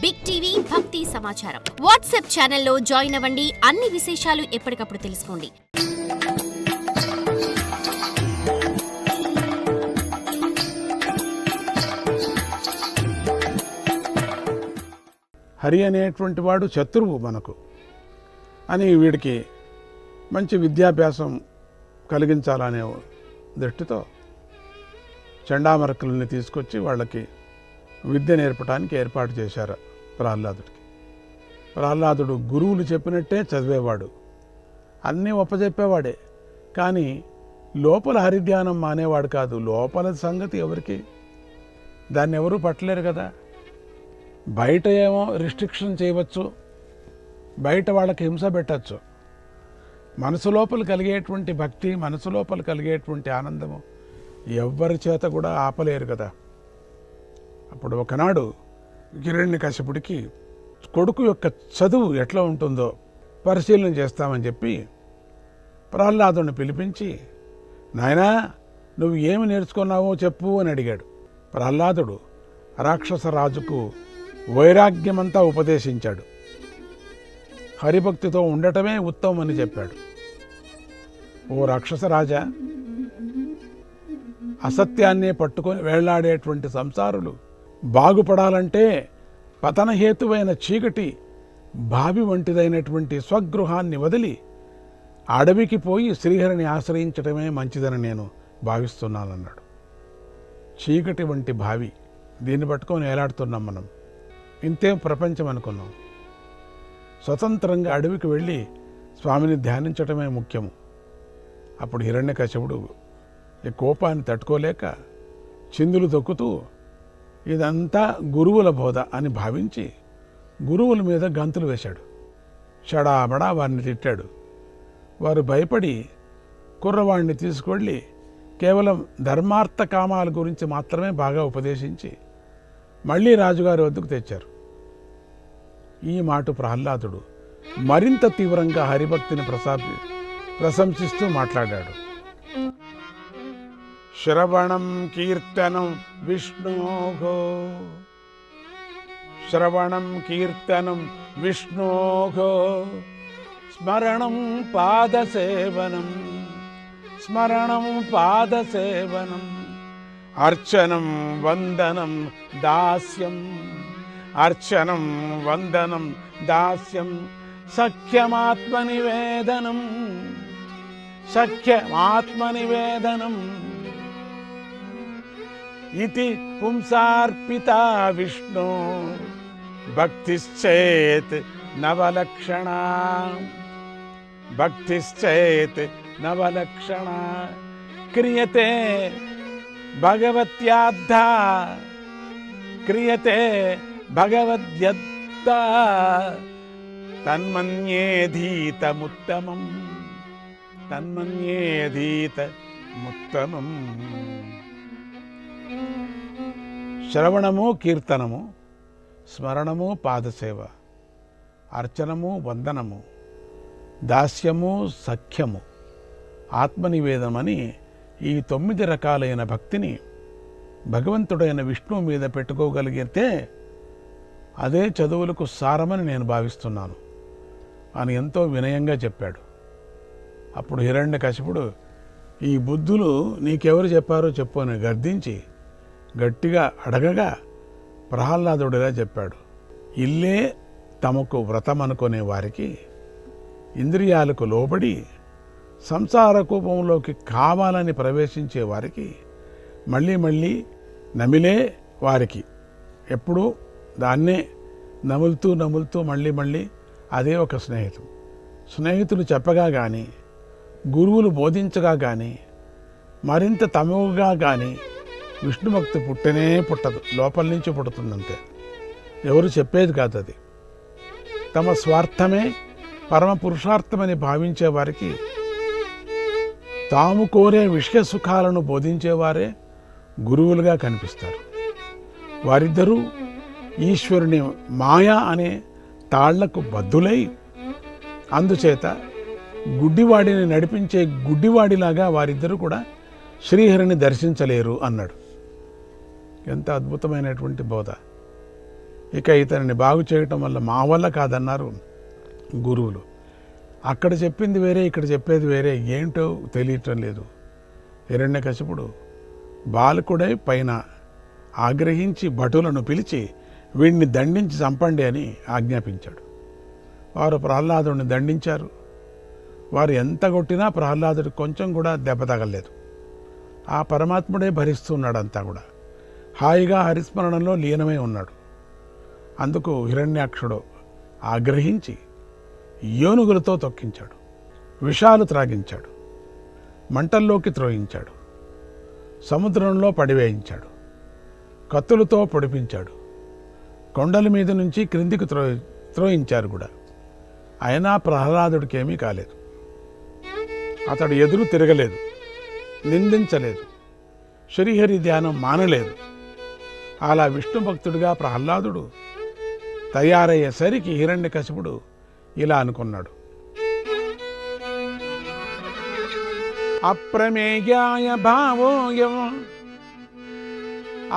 Big TV భక్తి సమాచారం WhatsApp ఛానల్లో జాయిన్ అవ్వండి. అన్ని విశేషాలు ఎప్పటికప్పుడు తెలుసుకోండి. హరి అనేటువంటి వాడు శత్రువు మనకు అని వీడికి మంచి విద్యాభ్యాసం కలిగించాలనే దృష్టితో చండామరకుల్ని తీసుకొచ్చి వాళ్ళకి విద్య నేర్పడానికి ఏర్పాటు చేశారు ప్రహ్లాదుడికి. ప్రహ్లాదుడు గురువులు చెప్పినట్టే చదివేవాడు, అన్నీ ఒప్పజెప్పేవాడే. కానీ లోపల హరిధ్యానం మానేవాడు కాదు. లోపల సంగతి ఎవరికి, దాన్ని ఎవరూ పట్టలేరు కదా. బయట ఏమో రిస్ట్రిక్షన్ చేయవచ్చు, బయట వాళ్ళకి హింస పెట్టచ్చు. మనసు లోపల కలిగేటువంటి భక్తి, మనసు లోపల కలిగేటువంటి ఆనందము ఎవ్వరి చేత కూడా ఆపలేరు కదా. అప్పుడు ఒకనాడు హిరణ్యకశిపుడికి కొడుకు యొక్క చదువు ఎట్లా ఉంటుందో పరిశీలన చేస్తామని చెప్పి ప్రహ్లాదుని పిలిపించి, నాయనా నువ్వు ఏమి నేర్చుకున్నావో చెప్పు అని అడిగాడు. ప్రహ్లాదుడు రాక్షస రాజుకు వైరాగ్యమంతా ఉపదేశించాడు. హరిభక్తితో ఉండటమే ఉత్తమమని చెప్పాడు. ఓ రాక్షస రాజా, అసత్యాన్నే పట్టుకొని వేళ్లాడేటువంటి సంసారులు బాగుపడాలంటే పతనహేతువైన చీకటి బావి వంటిదైనటువంటి స్వగృహాన్ని వదిలి అడవికి పోయి శ్రీహరిని ఆశ్రయించడమే మంచిదని నేను భావిస్తున్నానన్నాడు. చీకటి వంటి బావి, దీన్ని పట్టుకొని వేలాడుతున్నాం మనం. ఇంతే ప్రపంచం అనుకున్నాం. స్వతంత్రంగా అడవికి వెళ్ళి స్వామిని ధ్యానించటమే ముఖ్యము. అప్పుడు హిరణ్యకశిపుడు ఈ కోపాన్ని తట్టుకోలేక చిందులు తొక్కుతూ ఇదంతా గురువుల బోధ అని భావించి గురువుల మీద గంతులు వేశాడు. షడాబడా వారిని తిట్టాడు. వారు భయపడి కుర్రవాడిని తీసుకువెళ్ళి కేవలం ధర్మార్థ కామాల గురించి మాత్రమే బాగా ఉపదేశించి మళ్ళీ రాజుగారి వద్దకు తెచ్చారు. ఈ మాట ప్రహ్లాదుడు మరింత తీవ్రంగా హరిభక్తిని ప్రశంసిస్తూ మాట్లాడాడు. శ్రవణం కీర్తనం విష్ణోః, శ్రవణం కీర్తనం విష్ణోః, స్మరణం పాదసేవనం, స్మరణం పాదసేవనం, అర్చనం వందనం దాస్యం, అర్చనం వందనం దాస్యం, సఖ్యమాత్మనివేదనం, సఖ్యమాత్మనివేదనం ఇతి పుంసార్పితా విష్ణు భక్తిశ్చేత్ నవలక్షణ, భక్తిశ్చేత్ నవలక్షణ క్రియతే భగవత్యాద్ధా, క్రియతే భగవద్యద్ధా తన్మన్యేధీతముత్తమం, తన్మన్యేధీతముత్తమం. శ్రవణము కీర్తనము, స్మరణము పాదసేవ, అర్చనము వందనము, దాస్యము సఖ్యము, ఆత్మనివేదనమని ఈ 9 రకాలైన భక్తిని భగవంతుడైన విష్ణువు మీద పెట్టుకోగలిగితే అదే చదువులకు సారమని నేను భావిస్తున్నాను అని ఎంతో వినయంగా చెప్పాడు. అప్పుడు హిరణ్యకశిపుడు ఈ బుద్ధులు నీకెవరు చెప్పారో చెప్పు అని గర్దించి గట్టిగా అడగగా ప్రహ్లాదుడిలా చెప్పాడు. ఇల్లే తమకు వ్రతం అనుకునే వారికి, ఇంద్రియాలకు లోబడి సంసార కూపంలోకి కావాలని ప్రవేశించే వారికి, మళ్ళీ మళ్ళీ నమిలే వారికి, ఎప్పుడూ దాన్నే నములుతూ నములుతూ మళ్ళీ మళ్ళీ అదే ఒక స్నేహితులు చెప్పగా కానీ, గురువులు బోధించగా కానీ, మరింత తమవుగా కానీ విష్ణుభక్తి పుట్టనే పుట్టదు, లోపల నుంచి పుడుతుందంతే. ఎవరు చెప్పేది కాదు అది. తమ స్వార్థమే పరమ పురుషార్థమని భావించే వారికి, తాము కోరే విషయ సుఖాలను బోధించేవారే గురువులుగా కనిపిస్తారు. వారిద్దరూ ఈశ్వరుని మాయా అనే తాళ్లకు బద్దులై, అందుచేత గుడ్డివాడిని నడిపించే గుడ్డివాడిలాగా వారిద్దరూ కూడా శ్రీహరిని దర్శించలేరు అన్నాడు. ఎంత అద్భుతమైనటువంటి బోధ! ఇక ఇతనిని బాగు చేయటం వల్ల మా వల్ల కాదన్నారు గురువులు. అక్కడ చెప్పింది వేరే, ఇక్కడ చెప్పేది వేరే, ఏంటో తెలియటం లేదు. హిరణ్యకశిపుడు బాలకుడై పైన ఆగ్రహించి భటులను పిలిచి వీడిని దండించి చంపండి అని ఆజ్ఞాపించాడు. వారు ప్రహ్లాదుడిని దండించారు. వారు ఎంత కొట్టినా ప్రహ్లాదుడికి కొంచెం కూడా దెబ్బ తగలేదు. ఆ పరమాత్ముడే భరిస్తున్నాడు అంతా కూడా. హాయిగా హరిస్మరణంలో లీనమై ఉన్నాడు. అందుకు హిరణ్యాక్షుడు ఆగ్రహించి ఏనుగులతో తొక్కించాడు, విషాలు త్రాగించాడు, మంటల్లోకి త్రోయించాడు, సముద్రంలో పడివేయించాడు, కత్తులతో పొడిపించాడు, కొండల మీద నుంచి క్రిందికి త్రోయించారు కూడా. అయినా ప్రహ్లాదుడికి ఏమీ కాలేదు. అతడు ఎదురు తిరగలేదు, నిందించలేదు, శ్రీహరి ధ్యానం మానలేదు. అలా విష్ణు భక్తుడిగా ప్రహ్లాదుడు తయారయ్యేసరికి హిరణ్యకశిపుడు ఇలా అనుకున్నాడు. అప్రమేయాయ భావోయం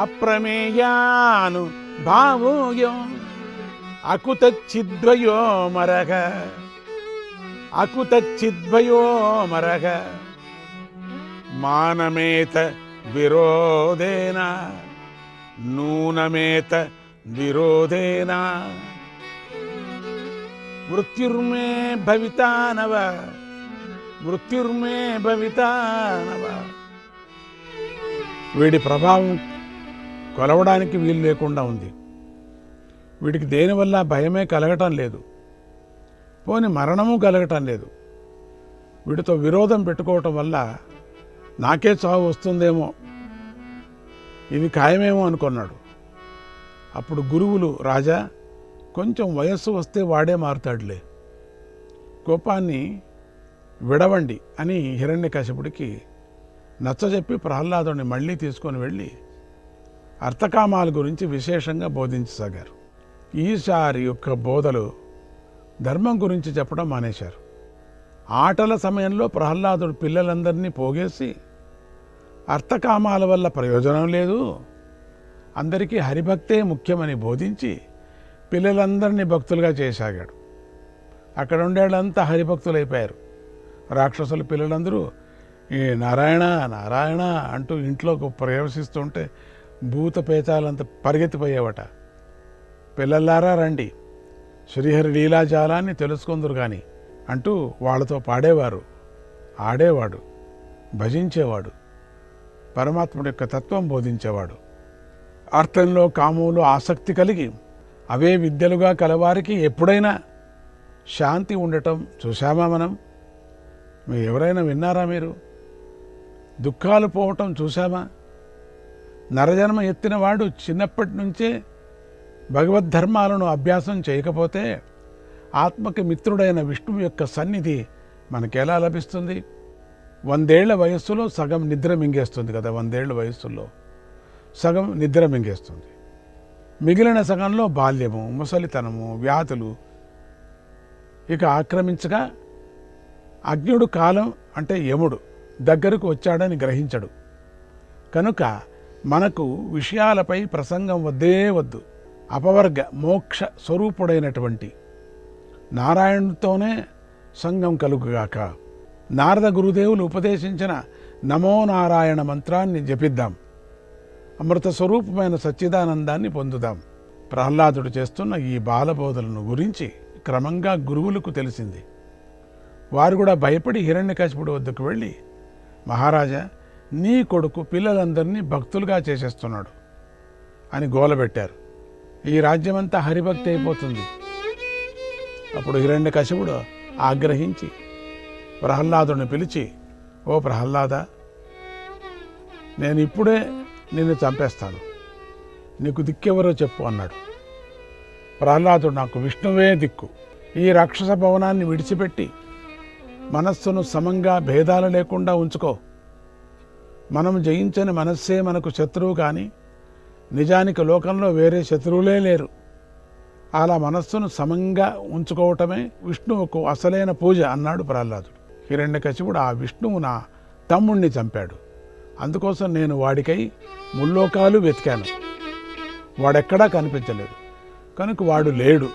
అప్రమేయాను భావోయం అకుతచ్చిద్వయో మరగ అకుతచ్చిద్వయో మరగ మానమేత విరోధేన నూనమేత విరోధేన మృత్యుర్మే భవితానవ మృత్యుర్మే భవితానవ. వీడి ప్రభావం కొలవడానికి వీలు లేకుండా ఉంది. వీడికి దేనివల్ల భయమే కలగటం లేదు, పోని మరణము కలగటం లేదు. వీడితో విరోధం పెట్టుకోవటం వల్ల నాకే చావు వస్తుందేమో, ఇది ఖాయమేమో అనుకున్నాడు. అప్పుడు గురువులు, రాజా కొంచెం వయస్సు వస్తే వాడే మారుతాడులే, కోపాన్ని విడవండి అని హిరణ్యకశిపుడికి నచ్చజెప్పి ప్రహ్లాదుని మళ్ళీ తీసుకొని వెళ్ళి అర్థకామాల గురించి విశేషంగా బోధించసాగారు. ఈసారి యొక్క బోధలు ధర్మం గురించి చెప్పడం మానేశారు. ఆటల సమయంలో ప్రహ్లాదుడు పిల్లలందరినీ పోగేసి అర్థకామాల వల్ల ప్రయోజనం లేదు, అందరికీ హరిభక్తే ముఖ్యమని బోధించి పిల్లలందరినీ భక్తులుగా చేసాగాడు. అక్కడ ఉండేళ్ళంతా హరిభక్తులైపోయారు. రాక్షసుల పిల్లలందరూ ఈ నారాయణ నారాయణ అంటూ ఇంట్లోకి ప్రవేశిస్తుంటే భూత పేతాలంతా పరిగెత్తిపోయేవట. పిల్లలారా రండి, శ్రీహరి లీలాజాలాన్ని తెలుసుకుందరు కానీ అంటూ వాళ్ళతో పాడేవారు. ఆడేవాడు, భజించేవాడు, పరమాత్ముడి యొక్క తత్వం బోధించేవాడు. అర్థంలో కామంలో ఆసక్తి కలిగి అవే విద్యలుగా కలవారికి ఎప్పుడైనా శాంతి ఉండటం చూశామా మనం? ఎవరైనా విన్నారా మీరు? దుఃఖాలు పోవటం చూశామా? నరజన్మ ఎత్తినవాడు చిన్నప్పటి నుంచే భగవద్ధర్మాలను అభ్యాసం చేయకపోతే ఆత్మకి మిత్రుడైన విష్ణువు యొక్క సన్నిధి మనకెలా లభిస్తుంది? 100 ఏళ్ల వయస్సులో సగం నిద్ర మింగేస్తుంది కదా. 100 ఏళ్ల వయస్సులో సగం నిద్ర మింగేస్తుంది. మిగిలిన సగంలో బాల్యము, ముసలితనము, వ్యాధులు ఇక ఆక్రమించగా అజ్ఞుడు కాలం అంటే యముడు దగ్గరకు వచ్చాడని గ్రహించడు. కనుక మనకు విషయాలపై ప్రసంగం వద్దే వద్దు. అపవర్గ మోక్ష స్వరూపుడైనటువంటి నారాయణుడితోనే సంగం కలుగుగాక. నారద గురుదేవులు ఉపదేశించిన నమో నారాయణ మంత్రాన్ని జపిద్దాం. అమృత స్వరూపమైన సచ్చిదానందాన్ని పొందుదాం. ప్రహ్లాదుడు చేస్తున్న ఈ బాలబోధలను గురించి క్రమంగా గురువులకు తెలిసింది. వారు కూడా భయపడి హిరణ్యకశిపుడు వద్దకు వెళ్ళి, మహారాజా, నీ కొడుకు పిల్లలందరినీ భక్తులుగా చేసేస్తున్నాడు అని గోలబెట్టారు. ఈ రాజ్యమంతా హరిభక్తి అయిపోతుంది. అప్పుడు హిరణ్యకశిపుడు ఆగ్రహించి ప్రహ్లాదుని పిలిచి, ఓ ప్రహ్లాద, నేను ఇప్పుడే నిన్ను చంపేస్తాను, నీకు దిక్కెవరో చెప్పు అన్నాడు. ప్రహ్లాదుడు, నాకు విష్ణువే దిక్కు. ఈ రాక్షస భవనాన్ని విడిచిపెట్టి మనస్సును సమంగా భేదాలు లేకుండా ఉంచుకో. మనం జయించని మనస్సే మనకు శత్రువు, కానీ నిజానికి లోకంలో వేరే శత్రువులే లేరు. అలా మనస్సును సమంగా ఉంచుకోవటమే విష్ణువుకు అసలైన పూజ అన్నాడు ప్రహ్లాదుడు. హిరణ్యకశిపుడు, ఆ విష్ణువు నా తమ్ముణ్ణి చంపాడు, అందుకోసం నేను వాడికై ముల్లోకాలు వెతికాను, వాడెక్కడా కనిపించలేదు. కనుక వాడు లేడు,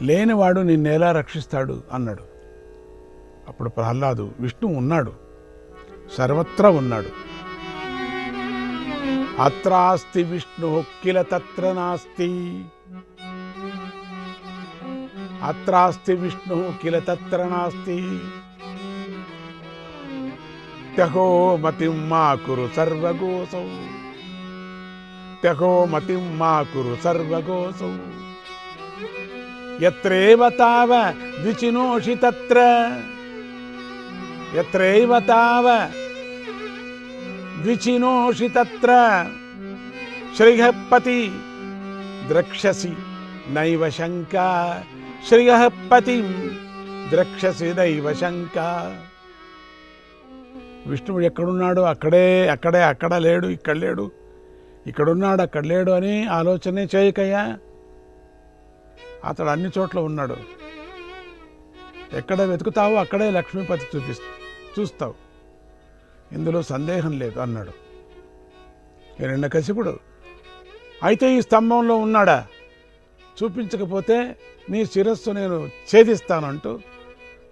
లేనివాడు నిన్నెలా రక్షిస్తాడు అన్నాడు. అప్పుడు ప్రహ్లాదు, విష్ణువు ఉన్నాడు, సర్వత్రా ఉన్నాడు. అత్రాస్తి విష్ణు కిల తత్ర నాస్తి, అత్రాస్తి విష్ణు కిల తత్ర నాస్తి, త్యహో మతిం మా కురు సర్వగోసౌ, త్యహో మతిం మా కురు సర్వగోసౌ, యత్రైవ తావ ద్విచినోషి తత్ర, యత్రైవ తావ ద్విచినోషి తత్ర శ్రీయః పతి ద్రక్ష్యసి నైవ శంకా, శ్రీయః పతిం ద్రక్ష్యసి నైవ శంకా. విష్ణువు ఎక్కడున్నాడు, అక్కడ లేడు, ఇక్కడ లేడు, ఇక్కడున్నాడు అక్కడ లేడు అని ఆలోచనే చేయకయ్యా. అతడు అన్ని చోట్ల ఉన్నాడు. ఎక్కడ వెతుకుతావో అక్కడే లక్ష్మీపతి చూస్తావు, ఇందులో సందేహం లేదు అన్నాడు హిరణ్యకశిపుడు. అయితే ఈ స్తంభంలో ఉన్నాడా, చూపించకపోతే నీ శిరస్సు నేను ఛేదిస్తానంటూ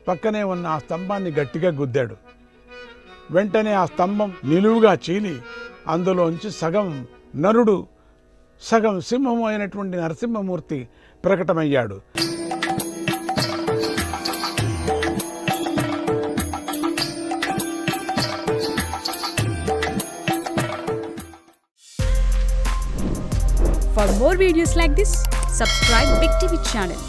పక్కనే ఉన్న ఆ స్తంభాన్ని గట్టిగా గుద్దాడు. వెంటనే ఆ స్తంభం నిలువుగా చీలి అందులోంచి సగం నరుడు సగం సింహము అయినటువంటి Narasimhamurthy ప్రకటమయ్యాడు. For more videos like this, subscribe Big TV channel.